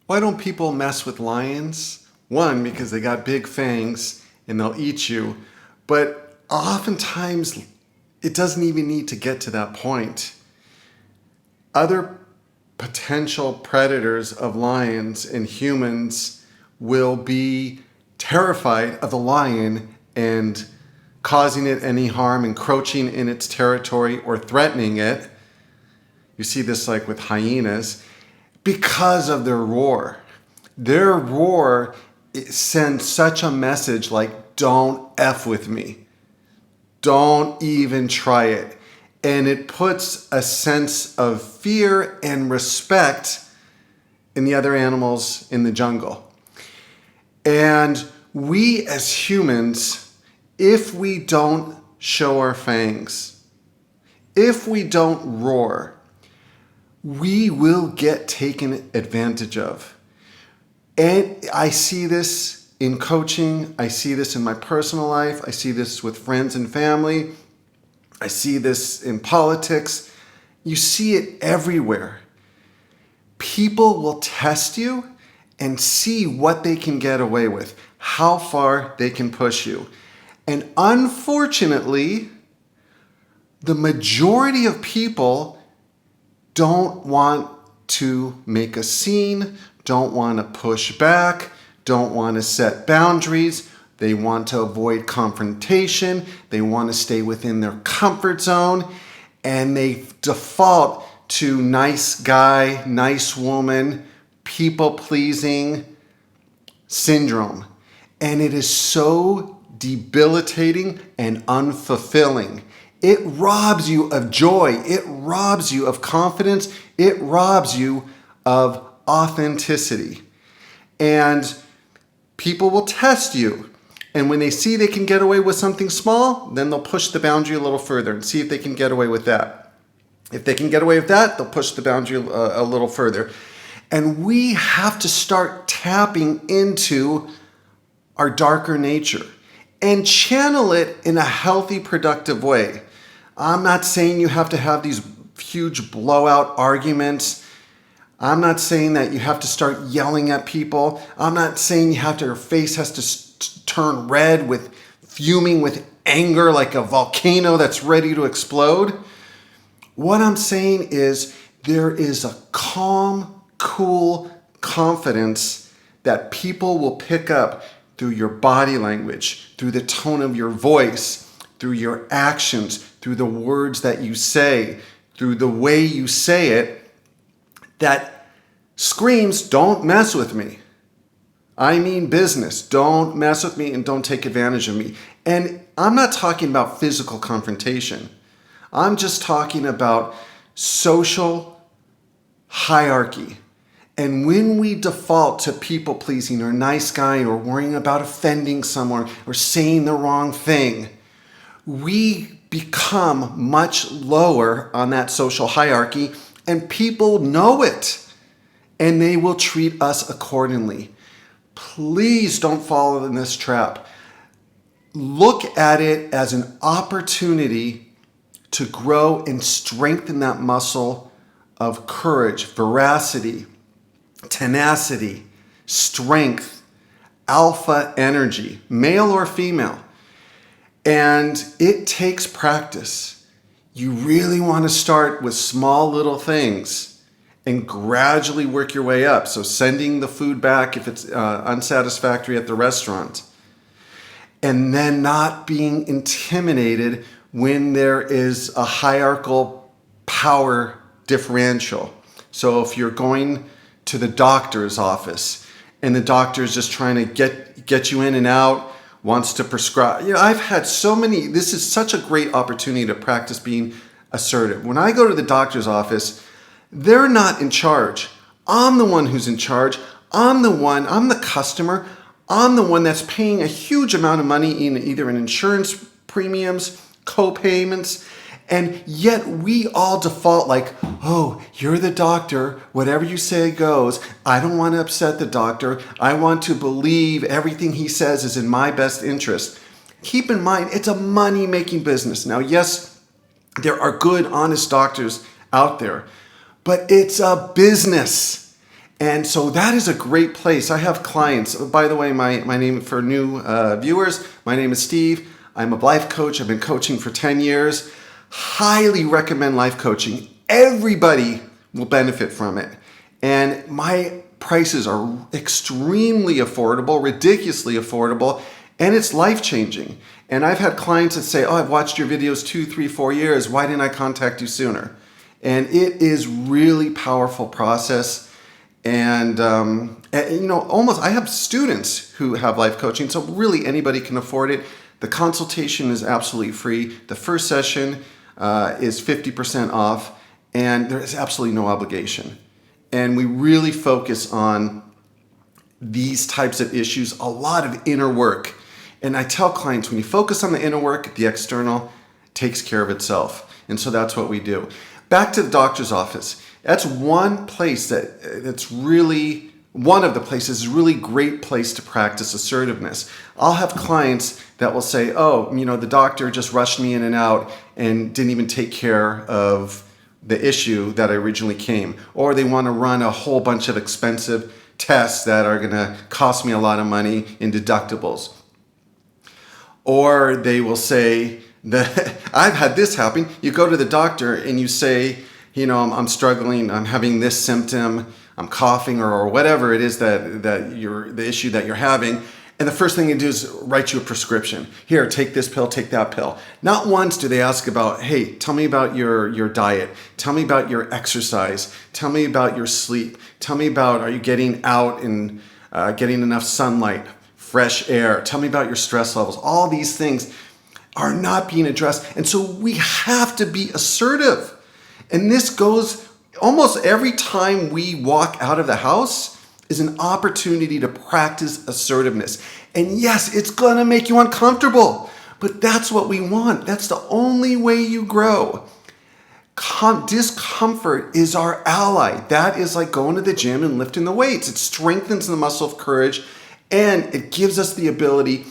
Why don't people mess with lions? One, because they got big fangs and they'll eat you. But oftentimes, it doesn't even need to get to that point. Other potential predators of lions and humans will be terrified of the lion and causing it any harm, encroaching in its territory or threatening it. You see this like with hyenas because of their roar. Their roar sends such a message like, don't F with me. Don't even try it. And it puts a sense of fear and respect in the other animals in the jungle. And we as humans, if we don't show our fangs, if we don't roar, we will get taken advantage of. And I see this in coaching. I see this in my personal life. I see this with friends and family. I see this in politics. You see it everywhere. People will test you and see what they can get away with, how far they can push you. And unfortunately, the majority of people don't want to make a scene, don't want to push back, don't want to set boundaries. They want to avoid confrontation. They want to stay within their comfort zone. And they default to nice guy, nice woman, people-pleasing syndrome. And it is so debilitating and unfulfilling. It robs you of joy. It robs you of confidence. It robs you of authenticity. And people will test you. And when they see they can get away with something small, then they'll push the boundary a little further and see if they can get away with that. If they can get away with that, they'll push the boundary a little further. And we have to start tapping into our darker nature and channel it in a healthy, productive way. I'm not saying you have to have these huge blowout arguments. I'm not saying that you have to start yelling at people. I'm not saying your face has to turn red with fuming with anger like a volcano that's ready to explode. What I'm saying is there is a calm, cool confidence that people will pick up through your body language, through the tone of your voice, through your actions, through the words that you say, through the way you say it, that screams, don't mess with me. I mean business. Don't mess with me and don't take advantage of me. And I'm not talking about physical confrontation. I'm just talking about social hierarchy. And when we default to people pleasing or nice guy or worrying about offending someone or saying the wrong thing, we become much lower on that social hierarchy, and people know it, and they will treat us accordingly. Please don't fall in this trap. Look at it as an opportunity to grow and strengthen that muscle of courage, veracity, tenacity, strength, alpha energy, male or female. And it takes practice. You really want to start with small little things and gradually work your way up. So sending the food back if it's unsatisfactory at the restaurant. And then not being intimidated when there is a hierarchical power differential. So if you're going to the doctor's office and the doctor is just trying to get you in and out, wants to prescribe. I've had this is such a great opportunity to practice being assertive. When I go to the doctor's office, they're not in charge. I'm the one who's in charge. I'm the customer. I'm the one that's paying a huge amount of money in either in insurance premiums, co-payments, and yet we all default like, oh, you're the doctor, whatever you say goes. I don't want to upset the doctor. I want to believe everything he says is in my best interest. Keep in mind, it's a money-making business. Now, yes, there are good, honest doctors out there, but it's a business. And so that is a great place. I have clients. By the way, my name for new viewers, my name is Steve. I'm a life coach. I've been coaching for 10 years. Highly recommend life coaching. Everybody will benefit from it. And my prices are extremely affordable, ridiculously affordable, and it's life-changing. And I've had clients that say, oh, I've watched your videos 2, 3, 4 years. Why didn't I contact you sooner? And it is really powerful process. And almost I have students who have life coaching, so really anybody can afford it. The consultation is absolutely free. The first session is 50% off, and there is absolutely no obligation. And we really focus on these types of issues, a lot of inner work. And I tell clients, when you focus on the inner work, the external takes care of itself. And so that's what we do. Back to the doctor's office. That's one place that's really, one of the places, is really great place to practice assertiveness. I'll have clients that will say, oh, the doctor just rushed me in and out and didn't even take care of the issue that I originally came. Or they want to run a whole bunch of expensive tests that are going to cost me a lot of money in deductibles. Or they will say that I've had this happen. You go to the doctor and you say, I'm struggling, I'm having this symptom, I'm coughing, or whatever it is that you're, the issue that you're having. And the first thing they do is write you a prescription. Here, take this pill, take that pill. Not once do they ask about, hey, tell me about your diet. Tell me about your exercise. Tell me about your sleep. Tell me about, are you getting out and getting enough sunlight, fresh air? Tell me about your stress levels. All these things are not being addressed. And so we have to be assertive. And this goes almost every time we walk out of the house is an opportunity to practice assertiveness. And yes, it's gonna make you uncomfortable, but that's what we want. That's the only way you grow. Discomfort is our ally. That is like going to the gym and lifting the weights. It strengthens the muscle of courage, and it gives us the ability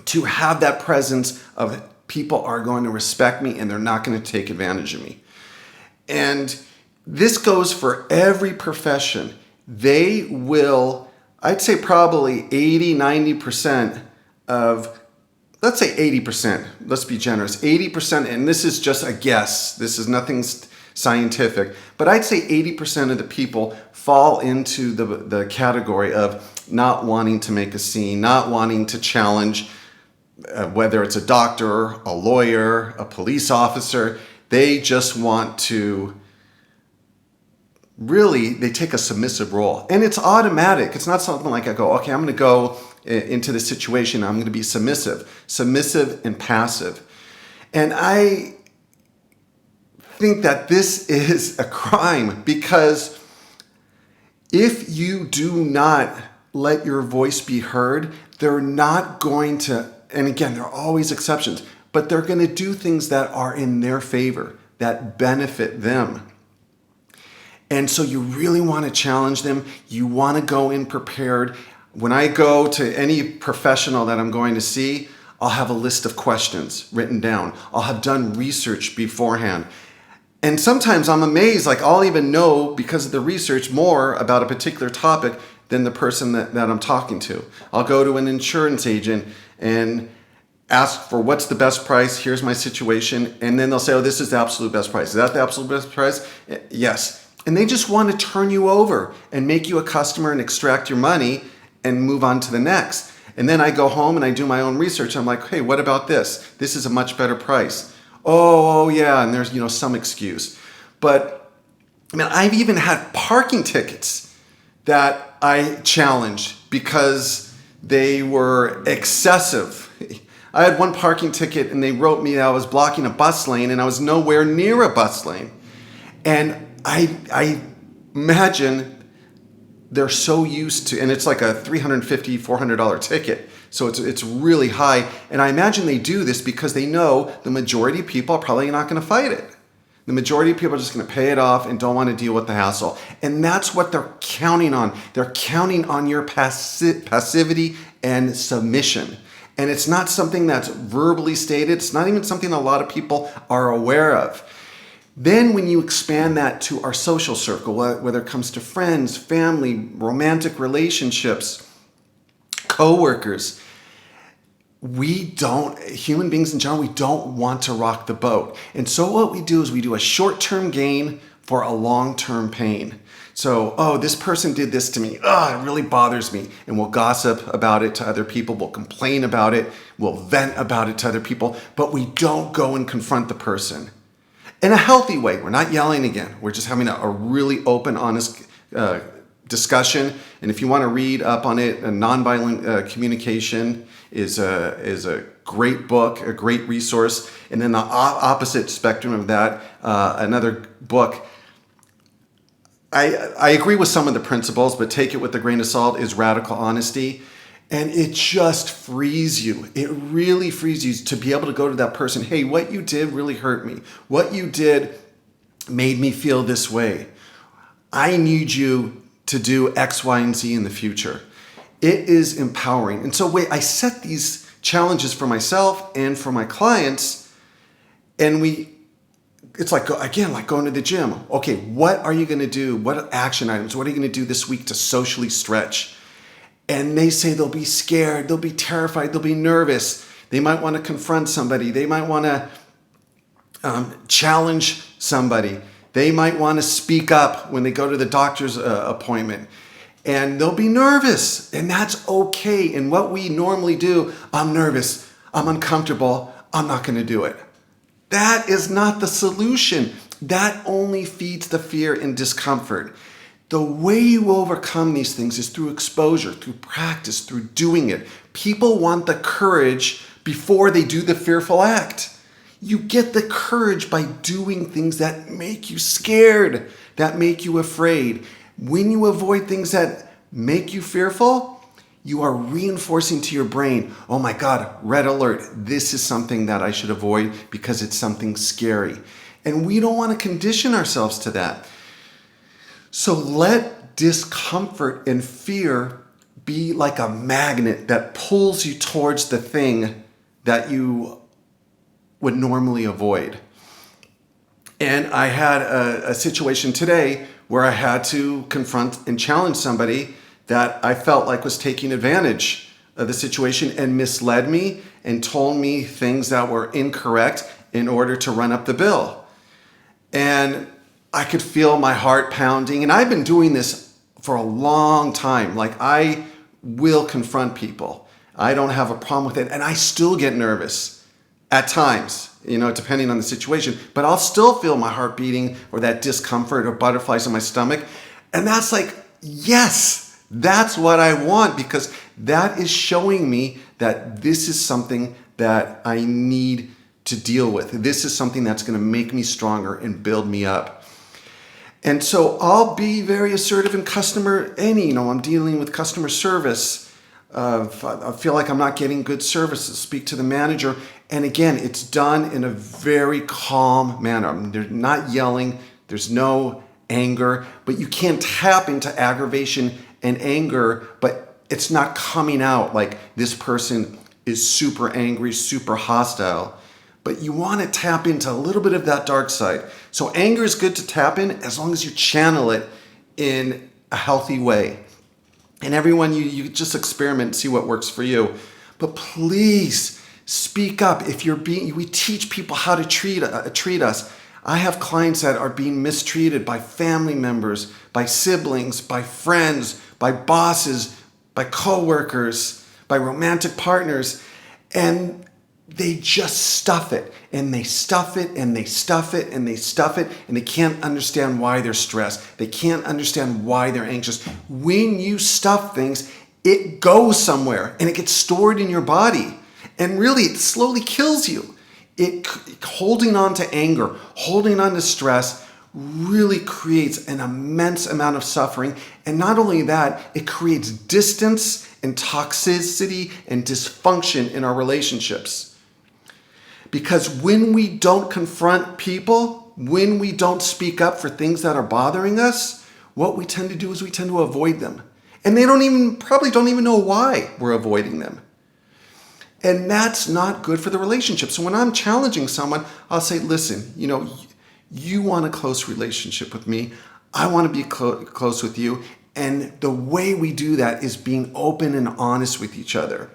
to have that presence of people are going to respect me and they're not going to take advantage of me. And this goes for every profession. They will, I'd say probably 80, 90% of, let's say 80%, let's be generous, 80%, and this is just a guess, this is nothing scientific, but I'd say 80% of the people fall into the category of not wanting to make a scene, not wanting to challenge, whether it's a doctor, a lawyer, a police officer. They just want to, really, they take a submissive role. And it's automatic. It's not something like I go, okay, I'm going to go into this situation, I'm going to be submissive and passive. And I think that this is a crime, because if you do not let your voice be heard, they're not going to, and again, there are always exceptions, but they're going to do things that are in their favor, that benefit them. And so you really want to challenge them. You want to go in prepared. When I go to any professional that I'm going to see, I'll have a list of questions written down. I'll have done research beforehand. And sometimes I'm amazed, like I'll even know, because of the research, more about a particular topic than the person that I'm talking to. I'll go to an insurance agent and ask for what's the best price, here's my situation, and then they'll say, oh, this is the absolute best price. Is that the absolute best price? Yes. And they just want to turn you over and make you a customer and extract your money and move on to the next. And then I go home and I do my own research. I'm like, hey, what about this? This is a much better price. Oh yeah, and there's some excuse. But I've even had parking tickets that I challenged because they were excessive. I had one parking ticket and they wrote me that I was blocking a bus lane and I was nowhere near a bus lane. And I imagine they're so used to, and it's like a $350, $400 ticket. So it's really high. And I imagine they do this because they know the majority of people are probably not going to fight it. The majority of people are just going to pay it off and don't want to deal with the hassle. And that's what they're counting on. They're counting on your passivity and submission. And it's not something that's verbally stated. It's not even something a lot of people are aware of. Then when you expand that to our social circle, whether it comes to friends, family, romantic relationships, coworkers, human beings in general, we don't want to rock the boat. And so what we do is we do a short-term gain for a long-term pain. So, oh, this person did this to me. Oh, it really bothers me. And we'll gossip about it to other people. We'll complain about it. We'll vent about it to other people. But we don't go and confront the person in a healthy way. We're not yelling again. We're just having a really open, honest discussion. And if you want to read up on it, Nonviolent Communication is a great book, a great resource. And then the opposite spectrum of that, another book, I agree with some of the principles, but take it with a grain of salt, is Radical Honesty. And it just frees you. It really frees you to be able to go to that person. Hey, what you did really hurt me. What you did made me feel this way. I need you to do X, Y, and Z in the future. It is empowering. And so I set these challenges for myself and for my clients, and it's like going to the gym. Okay, what are you going to do? What action items? What are you going to do this week to socially stretch? And they say they'll be scared, they'll be terrified, they'll be nervous. They might want to confront somebody. They might want to challenge somebody. They might want to speak up when they go to the doctor's appointment. And they'll be nervous, and that's okay. And what we normally do, I'm nervous, I'm uncomfortable, I'm not going to do it. That is not the solution. That only feeds the fear and discomfort. The way you overcome these things is through exposure, through practice, through doing it. People want the courage before they do the fearful act. You get the courage by doing things that make you scared, that make you afraid. When you avoid things that make you fearful, you are reinforcing to your brain, oh my God, red alert. This is something that I should avoid because it's something scary. And we don't want to condition ourselves to that. So let discomfort and fear be like a magnet that pulls you towards the thing that you would normally avoid. And I had a situation today where I had to confront and challenge somebody that I felt like was taking advantage of the situation and misled me and told me things that were incorrect in order to run up the bill. And I could feel my heart pounding. And I've been doing this for a long time. Like, I will confront people. I don't have a problem with it. And I still get nervous at times, depending on the situation. But I'll still feel my heart beating or that discomfort or butterflies in my stomach. And that's like, yes, that's what I want, because that is showing me that this is something that I need to deal with. This is something that's going to make me stronger and build me up. And so I'll be very assertive in I'm dealing with customer service. I feel like I'm not getting good service. Speak to the manager. And again, it's done in a very calm manner. They're not yelling. There's no anger. But you can't tap into aggravation and anger, but it's not coming out like this person is super angry, super hostile. But you want to tap into a little bit of that dark side. So anger is good to tap in as long as you channel it in a healthy way. And everyone, you just experiment and see what works for you. But please speak up. We teach people how to treat us. I have clients that are being mistreated by family members, by siblings, by friends, by bosses, by coworkers, by romantic partners, and they just stuff it, and they stuff it, and they stuff it, and they stuff it, and they can't understand why they're stressed. They can't understand why they're anxious. When you stuff things, it goes somewhere, and it gets stored in your body, and really, it slowly kills you. Holding on to anger, holding on to stress really creates an immense amount of suffering. And not only that, it creates distance and toxicity and dysfunction in our relationships. Because when we don't confront people, when we don't speak up for things that are bothering us, what we tend to do is we tend to avoid them. And they probably don't even know why we're avoiding them. And that's not good for the relationship. So when I'm challenging someone, I'll say, listen, You want a close relationship with me. I want to be close with you. And the way we do that is being open and honest with each other.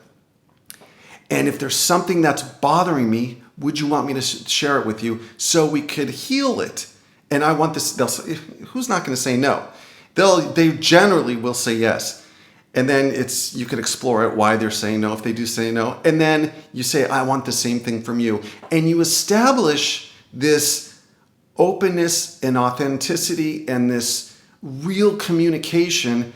And if there's something that's bothering me, would you want me to share it with you so we could heal it? And I want this, they'll say, who's not going to say no? They generally will say yes. And then you can explore it, why they're saying no, if they do say no. And then you say, I want the same thing from you. And you establish this openness and authenticity and this real communication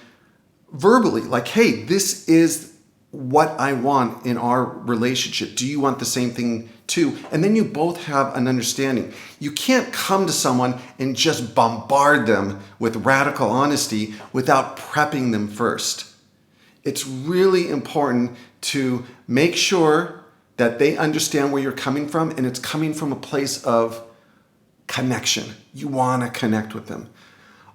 verbally. Like, hey, this is what I want in our relationship. Do you want the same thing too? And then you both have an understanding. You can't come to someone and just bombard them with radical honesty without prepping them first. It's really important to make sure that they understand where you're coming from, and it's coming from a place of connection. You want to connect with them.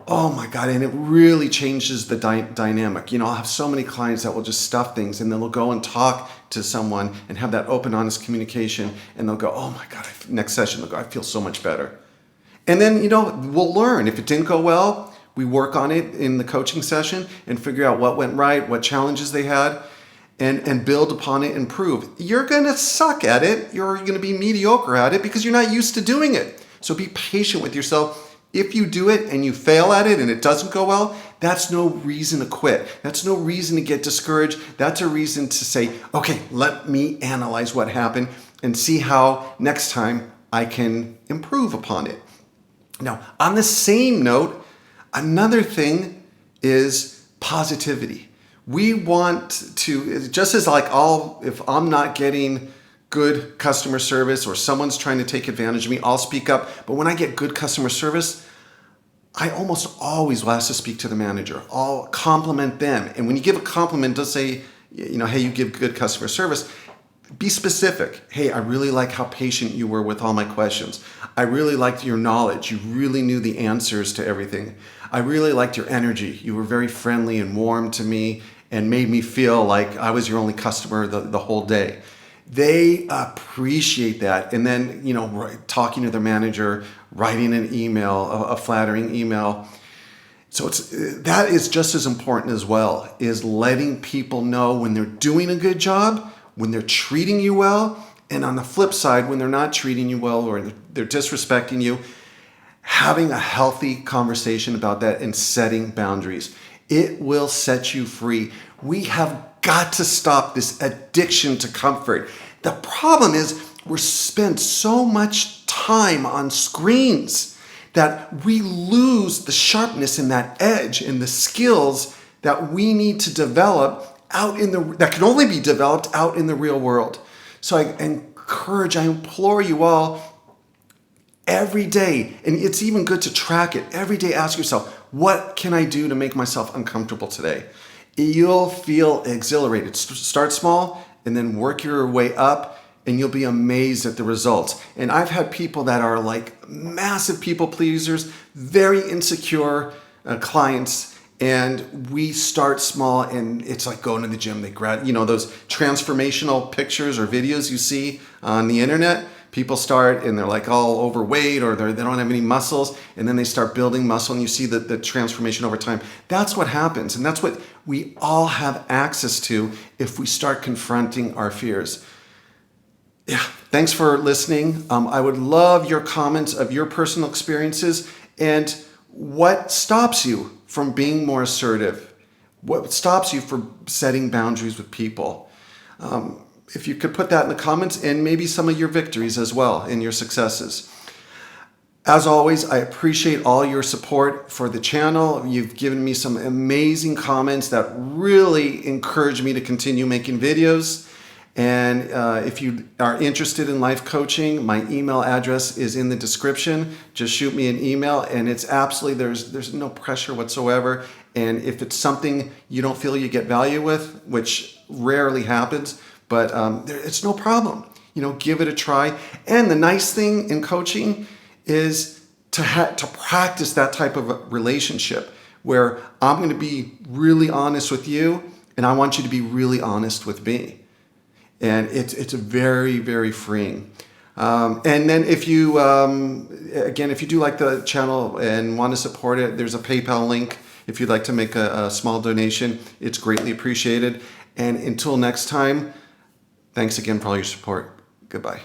Oh my God, and it really changes the dynamic. I'll have so many clients that will just stuff things, and then they'll go and talk to someone and have that open, honest communication, and they'll go, oh my God, next session, they'll go, I feel so much better. And then, we'll learn. If it didn't go well, we work on it in the coaching session and figure out what went right, what challenges they had, and build upon it and improve. You're going to suck at it. You're going to be mediocre at it because you're not used to doing it. So be patient with yourself. If you do it and you fail at it and it doesn't go well, that's no reason to quit. That's no reason to get discouraged. That's a reason to say, okay, let me analyze what happened and see how next time I can improve upon it. Now, on the same note, another thing is positivity. We want to, just as if I'm not getting good customer service or someone's trying to take advantage of me, I'll speak up. But when I get good customer service, I almost always will ask to speak to the manager. I'll compliment them. And when you give a compliment, don't say, hey, you give good customer service. Be specific. Hey, I really like how patient you were with all my questions. I really liked your knowledge. You really knew the answers to everything. I really liked your energy. You were very friendly and warm to me and made me feel like I was your only customer the whole day. They appreciate that. And then, talking to their manager, writing an email, a flattering email. So that is just as important as well, is letting people know when they're doing a good job, when they're treating you well, and on the flip side, when they're not treating you well or they're disrespecting you, having a healthy conversation about that and setting boundaries. It will set you free. We have got to stop this addiction to comfort. The problem is we spend so much time on screens that we lose the sharpness and that edge and the skills that we need to develop that can only be developed out in the real world. So I implore you all every day, and it's even good to track it. Every day ask yourself, what can I do to make myself uncomfortable today? You'll feel exhilarated. Start small and then work your way up, and you'll be amazed at the results. And I've had people that are like massive people pleasers, very insecure clients, and we start small, and it's like going to the gym. They grab, those transformational pictures or videos you see on the internet. People start and they're like all overweight or they don't have any muscles, and then they start building muscle and you see the transformation over time. That's what happens, and that's what we all have access to if we start confronting our fears. Yeah, thanks for listening. I would love your comments of your personal experiences and what stops you from being more assertive. What stops you from setting boundaries with people? If you could put that in the comments, and maybe some of your victories as well and your successes. As always, I appreciate all your support for the channel. You've given me some amazing comments that really encourage me to continue making videos. And if you are interested in life coaching, my email address is in the description. Just shoot me an email, and it's absolutely, there's no pressure whatsoever. And if it's something you don't feel you get value with, which rarely happens, but it's no problem. Give it a try. And the nice thing in coaching is to practice that type of relationship where I'm going to be really honest with you, and I want you to be really honest with me. And it's very, very freeing. And then if you, again, if you do like the channel and want to support it, there's a PayPal link. If you'd like to make a small donation, it's greatly appreciated. And until next time, thanks again for all your support. Goodbye.